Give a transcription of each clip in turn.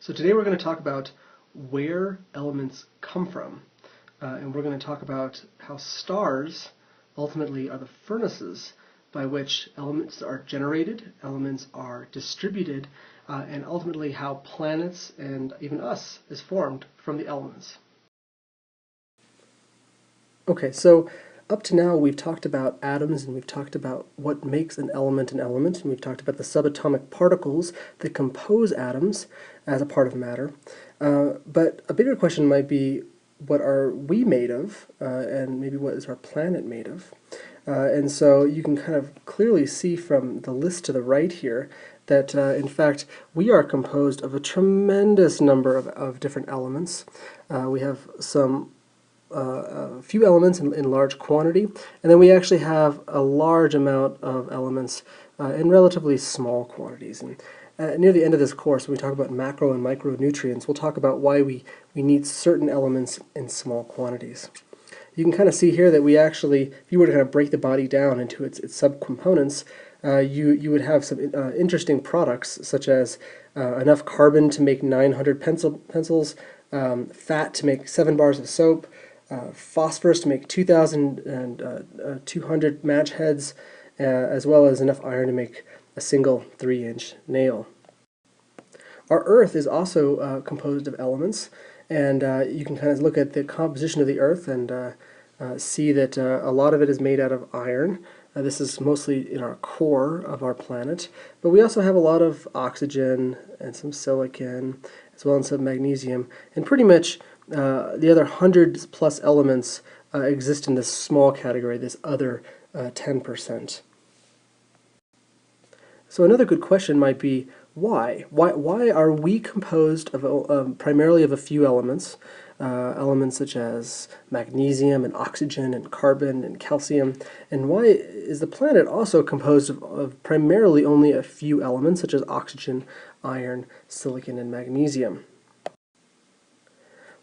So today we're going to talk about where elements come from, and we're going to talk about how stars ultimately are the furnaces by which elements are generated, elements are distributed, and ultimately how planets and even us is formed from the elements. Okay, so up to now we've talked about atoms and we've talked about what makes an element, and we've talked about the subatomic particles that compose atoms as a part of matter. But a bigger question might be, what are we made of, and maybe what is our planet made of? And so you can kind of clearly see from the list to the right here that in fact we are composed of a tremendous number of different elements. We have a few elements in large quantity, and then we actually have a large amount of elements in relatively small quantities. And near the end of this course, when we talk about macro and micronutrients, we'll talk about why we need certain elements in small quantities. You can kind of see here that we actually, if you were to kind of break the body down into its subcomponents, you would have some interesting products, such as enough carbon to make 900 pencils, fat to make 7 bars of soap, phosphorus to make 2,200 match heads, as well as enough iron to make a single 3-inch nail. Our Earth is also composed of elements, and you can kind of look at the composition of the Earth and see that a lot of it is made out of iron. This is mostly in our core of our planet, but we also have a lot of oxygen and some silicon, as well as some magnesium, and pretty much the other 100+ elements exist in this small category, this other 10%. So another good question might be, why? Why are we composed of primarily of a few elements, elements such as magnesium and oxygen and carbon and calcium, and why is the planet also composed of primarily only a few elements such as oxygen, iron, silicon, and magnesium?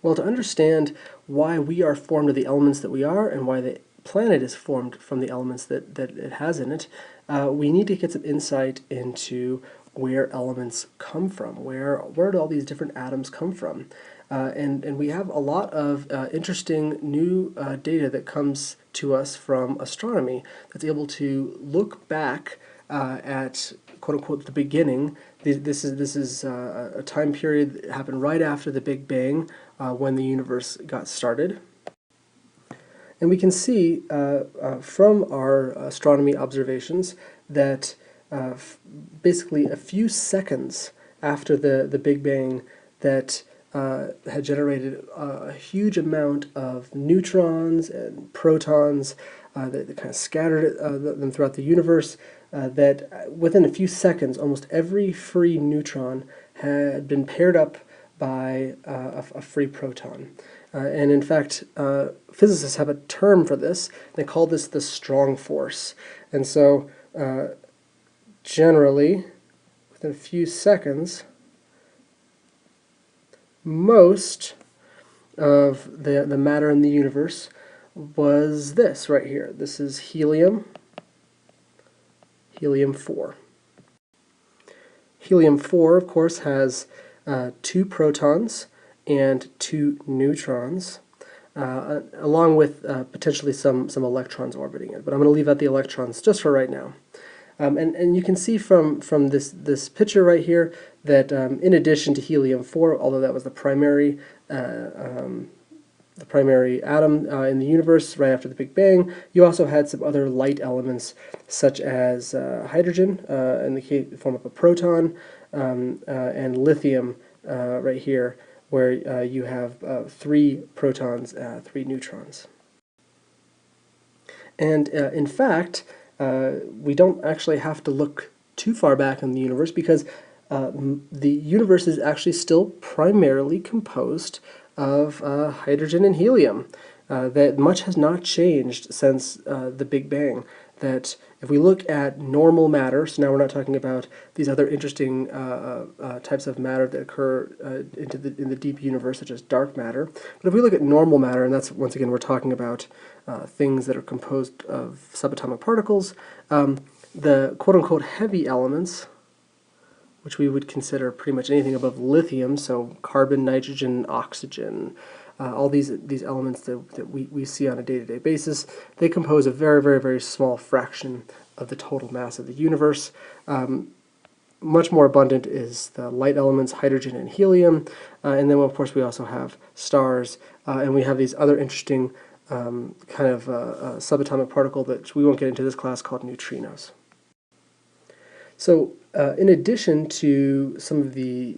Well, to understand why we are formed of the elements that we are and why the planet is formed from the elements that it has in it, we need to get some insight into where elements come from. Where do all these different atoms come from? And we have a lot of interesting new data that comes to us from astronomy that's able to look back at quote-unquote the beginning. This is a time period that happened right after the Big Bang, when the universe got started. And we can see from our astronomy observations that basically a few seconds after the Big Bang, that had generated a huge amount of neutrons and protons that kind of scattered them throughout the universe, that within a few seconds almost every free neutron had been paired up by a free proton. And in fact, physicists have a term for this. They call this the strong force. And so generally, within a few seconds, most of the matter in the universe was this right here. This is helium, helium-4. Helium-4, of course, has 2 protons and 2 neutrons, along with potentially some electrons orbiting it. But I'm going to leave out the electrons just for right now. And you can see from this picture right here that in addition to helium-4, although that was the primary atom in the universe right after the Big Bang, you also had some other light elements such as hydrogen in the form of a proton, and lithium right here, where you have 3 protons, 3 neutrons. And in fact, we don't actually have to look too far back in the universe, because the universe is actually still primarily composed of hydrogen and helium. That much has not changed since the Big Bang. That if we look at normal matter, so now we're not talking about these other interesting types of matter that occur in the deep universe, such as dark matter, but if we look at normal matter, and that's, once again, we're talking about things that are composed of subatomic particles, the quote-unquote heavy elements which we would consider pretty much anything above lithium, so carbon, nitrogen, oxygen, all these elements that we see on a day-to-day basis, they compose a very, very, very small fraction of the total mass of the universe. Much more abundant is the light elements, hydrogen and helium, and then of course we also have stars, and we have these other interesting subatomic particle that we won't get into this class called neutrinos. So in addition to some of the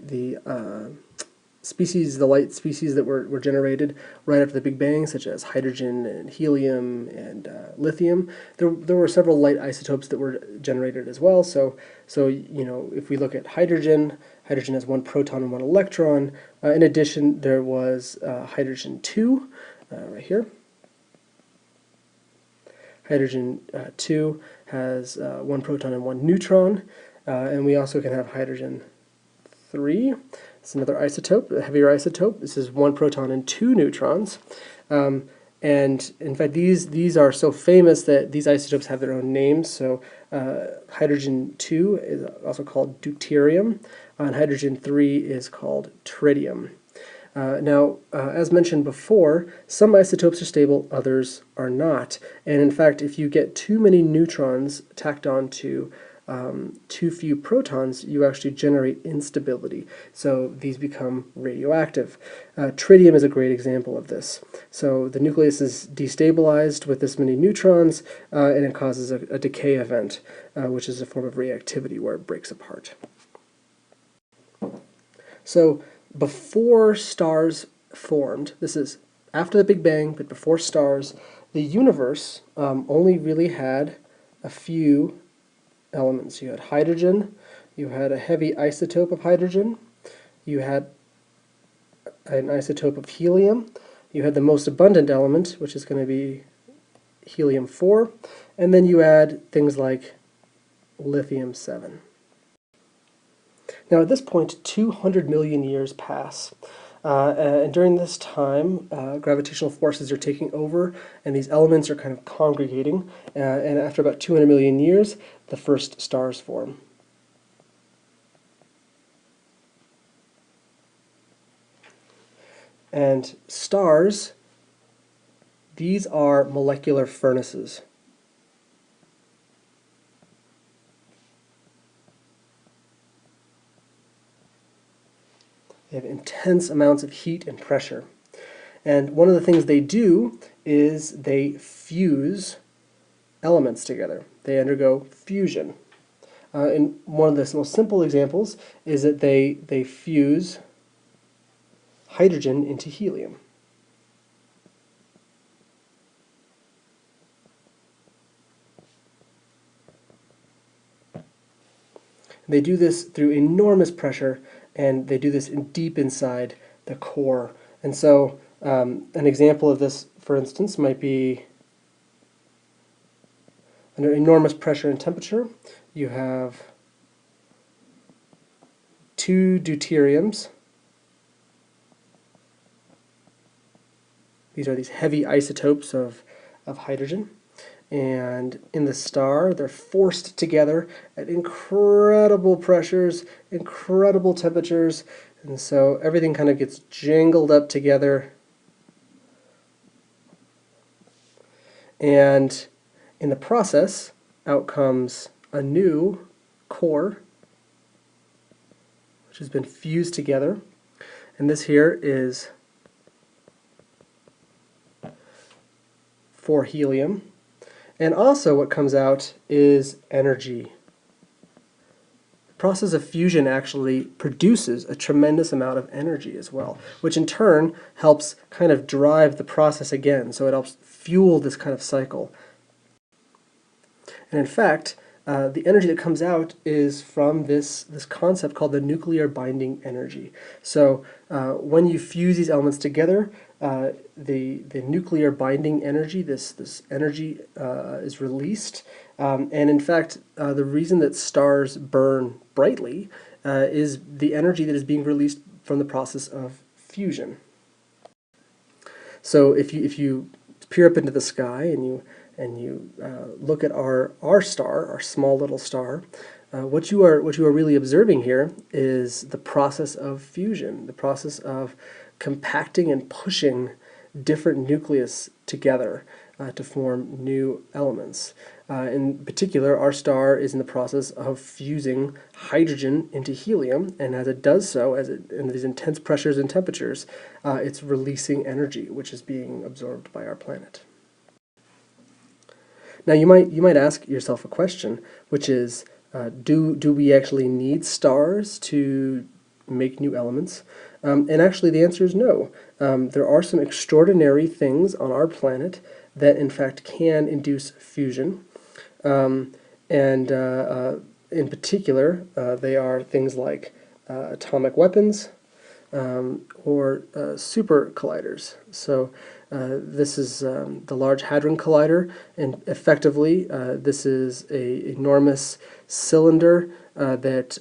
light species that were generated right after the Big Bang, such as hydrogen and helium and lithium, there were several light isotopes that were generated as well. So if we look at hydrogen has one proton and one electron. In addition, there was hydrogen 2 right here. Hydrogen 2 has one proton and one neutron, and we also can have hydrogen 3. It's another isotope, a heavier isotope. This is one proton and two neutrons. And in fact, these are so famous that these isotopes have their own names. So hydrogen 2 is also called deuterium, and hydrogen 3 is called tritium. Now, as mentioned before, some isotopes are stable, others are not. And in fact, if you get too many neutrons tacked onto too few protons, you actually generate instability. So these become radioactive. Tritium is a great example of this. So the nucleus is destabilized with this many neutrons, and it causes a decay event, which is a form of reactivity where it breaks apart. So before stars formed, this is after the Big Bang, but before stars, the universe only really had a few elements. You had hydrogen, you had a heavy isotope of hydrogen, you had an isotope of helium, you had the most abundant element, which is going to be helium-4, and then you add things like lithium-7. Now at this point, 200 million years pass. And during this time, gravitational forces are taking over, and these elements are kind of congregating. And after about 200 million years, the first stars form. And stars, these are molecular furnaces. They have intense amounts of heat and pressure. And one of the things they do is they fuse elements together. They undergo fusion. And one of the most simple examples is that they fuse hydrogen into helium. They do this through enormous pressure, and they do this deep inside the core. And so an example of this, for instance, might be under enormous pressure and temperature. You have two deuteriums. These are these heavy isotopes of hydrogen. And in the star, they're forced together at incredible pressures, incredible temperatures, and so everything kind of gets jangled up together. And in the process, out comes a new core, which has been fused together. And this here is for helium. And also what comes out is energy. The process of fusion actually produces a tremendous amount of energy as well, which in turn helps kind of drive the process again. So it helps fuel this kind of cycle. And in fact, the energy that comes out is from this concept called the nuclear binding energy. So when you fuse these elements together, the nuclear binding energy, this energy is released. And in fact, the reason that stars burn brightly is the energy that is being released from the process of fusion. So if you peer up into the sky and you look at our star, our small little star, What you are really observing here is the process of fusion, the process of compacting and pushing different nucleus together to form new elements. In particular, our star is in the process of fusing hydrogen into helium, and as it does so, in these intense pressures and temperatures, it's releasing energy, which is being absorbed by our planet. Now, you might ask yourself a question, which is, do we actually need stars to make new elements? And actually, the answer is no. There are some extraordinary things on our planet that, in fact, can induce fusion. And in particular, they are things like atomic weapons or super colliders. So this is the Large Hadron Collider, and effectively this is an enormous cylinder that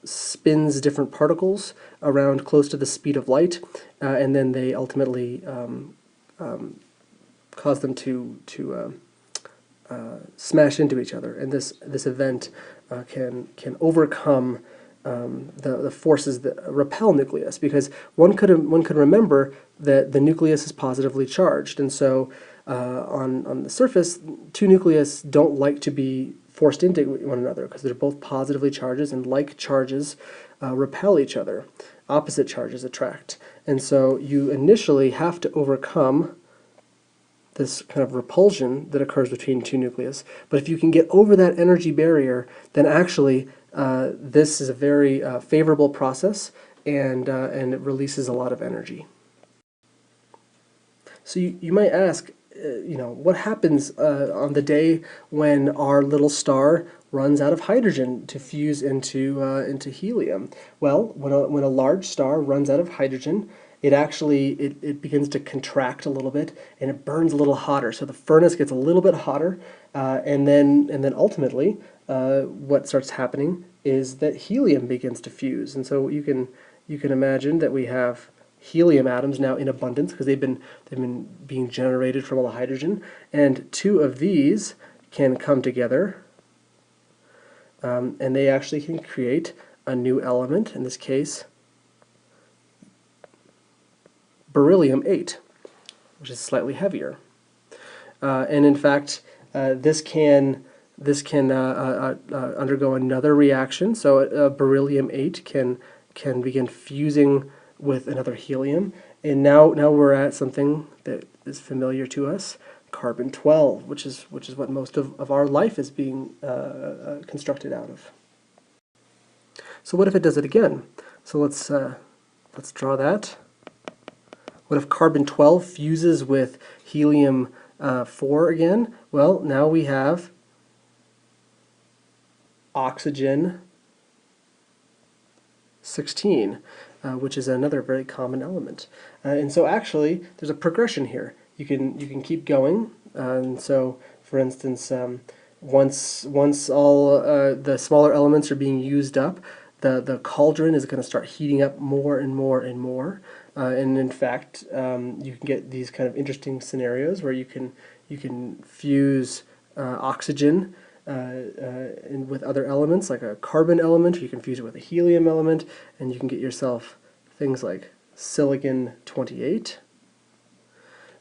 spins different particles around close to the speed of light, and then they ultimately cause them to smash into each other. And this event can overcome the forces that repel nucleus, because one could remember that the nucleus is positively charged, and so on the surface, two nucleus don't like to be forced into one another because they're both positively charges, and like charges repel each other. Opposite charges attract, and so you initially have to overcome this kind of repulsion that occurs between two nucleus. But if you can get over that energy barrier, then actually this is a very favorable process, and it releases a lot of energy. So you might ask, what happens on the day when our little star runs out of hydrogen to fuse into helium? Well, when a large star runs out of hydrogen, it begins to contract a little bit, and it burns a little hotter. So the furnace gets a little bit hotter, and then ultimately, what starts happening is that helium begins to fuse. And so you can imagine that we have helium atoms now in abundance because they've been being generated from all the hydrogen, and two of these can come together, and they actually can create a new element. In this case, beryllium-8, which is slightly heavier. And in fact, this can undergo another reaction. So beryllium-8 can begin fusing with another helium, and now we're at something that is familiar to us, carbon-12, which is what most of our life is being constructed out of. So what if it does it again? So let's draw that. What if carbon-12 fuses with helium-4 again? Well, now we have oxygen-16, which is another very common element. And so actually, there's a progression here. You can keep going. And so, for instance, once all the smaller elements are being used up, the cauldron is going to start heating up more and more and more. And in fact, you can get these kind of interesting scenarios where you can fuse oxygen with other elements, like a carbon element, or you can fuse it with a helium element, and you can get yourself things like silicon-28.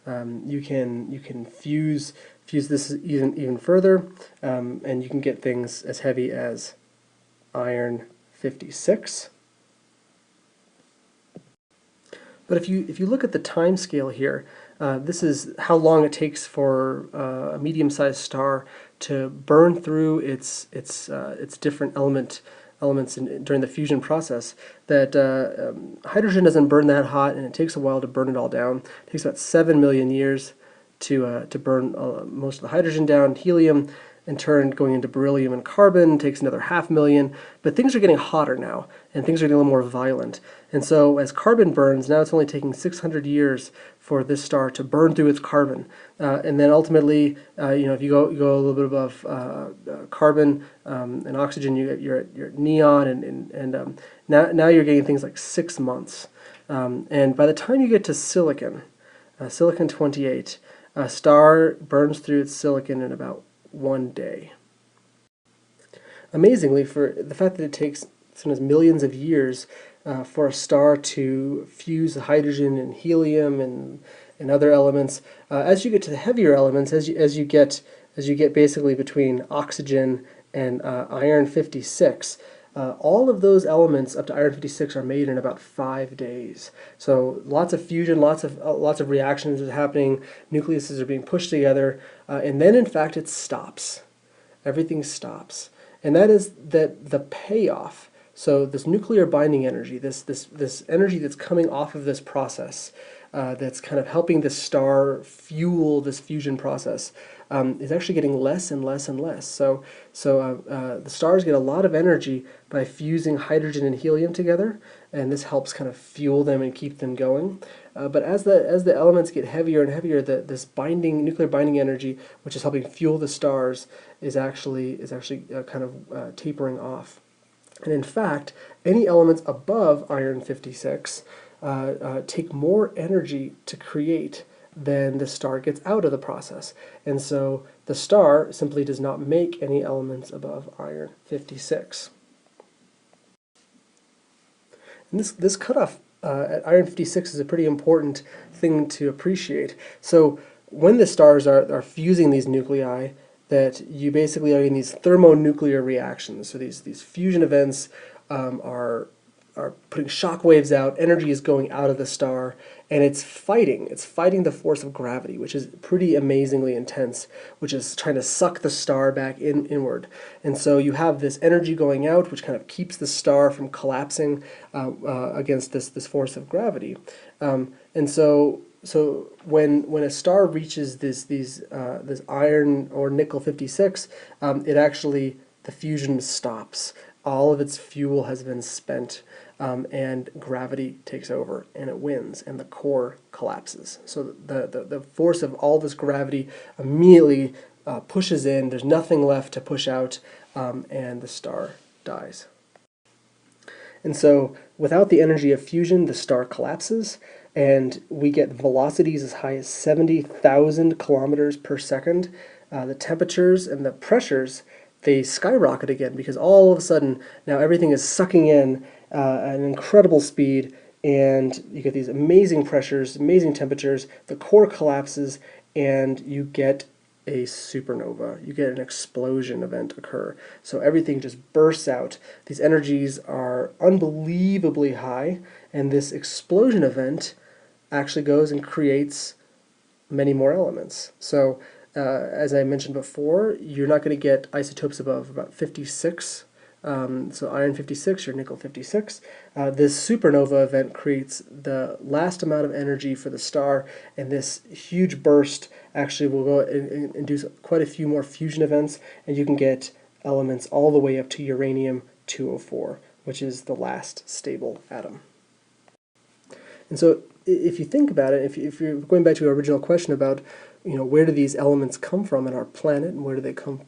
You can fuse this even further, and you can get things as heavy as iron-56. But if you look at the time scale here, this is how long it takes for a medium-sized star to burn through its different elements during the fusion process. That hydrogen doesn't burn that hot, and it takes a while to burn it all down. It takes about 7 million years to burn most of the hydrogen down. Helium, in turn, going into beryllium and carbon, takes another 500,000. But things are getting hotter now, and things are getting a little more violent. And so as carbon burns, now it's only taking 600 years for this star to burn through its carbon. And then ultimately, if you go a little bit above carbon and oxygen, you're at neon, and now you're getting things like 6 months. And by the time you get to silicon, silicon-28, a star burns through its silicon in about 1 day. amazingly, for the fact that it takes sometimes millions of years for a star to fuse hydrogen and helium and other elements, as you get to the heavier elements, as you get basically between oxygen and iron 56, all of those elements up to iron 56 are made in about 5 days. So lots of fusion, lots of reactions are happening, nucleuses are being pushed together, and then in fact it stops. Everything stops. And that is that the payoff. So this nuclear binding energy, this energy that's coming off of this process, that's kind of helping the star fuel this fusion process, is actually getting less and less and less. So the stars get a lot of energy by fusing hydrogen and helium together, and this helps kind of fuel them and keep them going. But as the elements get heavier and heavier, this nuclear binding energy, which is helping fuel the stars, is actually kind of tapering off. And in fact, any elements above iron 56 take more energy to create than the star gets out of the process. And so the star simply does not make any elements above iron 56. And this cutoff at iron 56 is a pretty important thing to appreciate. So when the stars are fusing these nuclei, that you basically are in these thermonuclear reactions. So these fusion events are putting shock waves out, energy is going out of the star, and it's fighting the force of gravity, which is pretty amazingly intense, which is trying to suck the star back inward. And so you have this energy going out, which kind of keeps the star from collapsing against this force of gravity. And so when a star reaches this iron or nickel 56, the fusion stops. All of its fuel has been spent, and gravity takes over, and it wins, and the core collapses. So the force of all this gravity immediately pushes in. There's nothing left to push out, and the star dies. And so without the energy of fusion, the star collapses, and we get velocities as high as 70,000 kilometers per second. The temperatures and the pressures, they skyrocket again, because all of a sudden now everything is sucking in at an incredible speed, and you get these amazing pressures, amazing temperatures, the core collapses, and you get a supernova. You get an explosion event occur. So everything just bursts out. These energies are unbelievably high, and this explosion event actually goes and creates many more elements. So as I mentioned before, you're not going to get isotopes above about 56. So iron 56 or nickel 56. This supernova event creates the last amount of energy for the star, and this huge burst actually will go and induce quite a few more fusion events, and you can get elements all the way up to uranium-204, which is the last stable atom. And so if you think about it, if you're going back to our original question about, where do these elements come from in our planet, and where do they come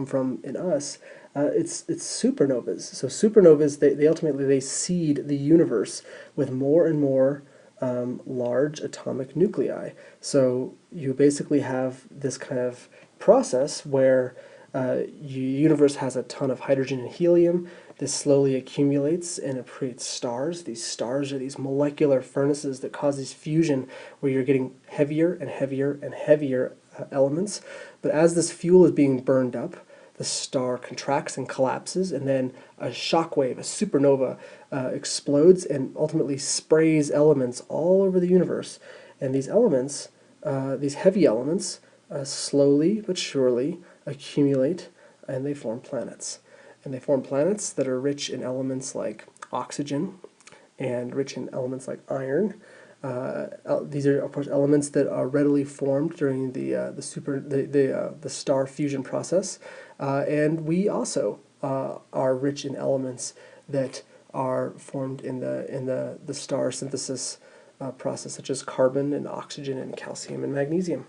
from in us, it's supernovas. So supernovas, they ultimately seed the universe with more and more large atomic nuclei. So you basically have this kind of process where the universe has a ton of hydrogen and helium. This slowly accumulates and it creates stars. These stars are these molecular furnaces that cause this fusion where you're getting heavier and heavier and heavier elements. But as this fuel is being burned up, the star contracts and collapses, and then a shock wave, a supernova, explodes and ultimately sprays elements all over the universe. And these elements, these heavy elements, slowly but surely accumulate, and they form planets. And they form planets that are rich in elements like oxygen and rich in elements like iron. These are, of course, elements that are readily formed during the star fusion process, and we also are rich in elements that are formed in the star synthesis process, such as carbon and oxygen and calcium and magnesium.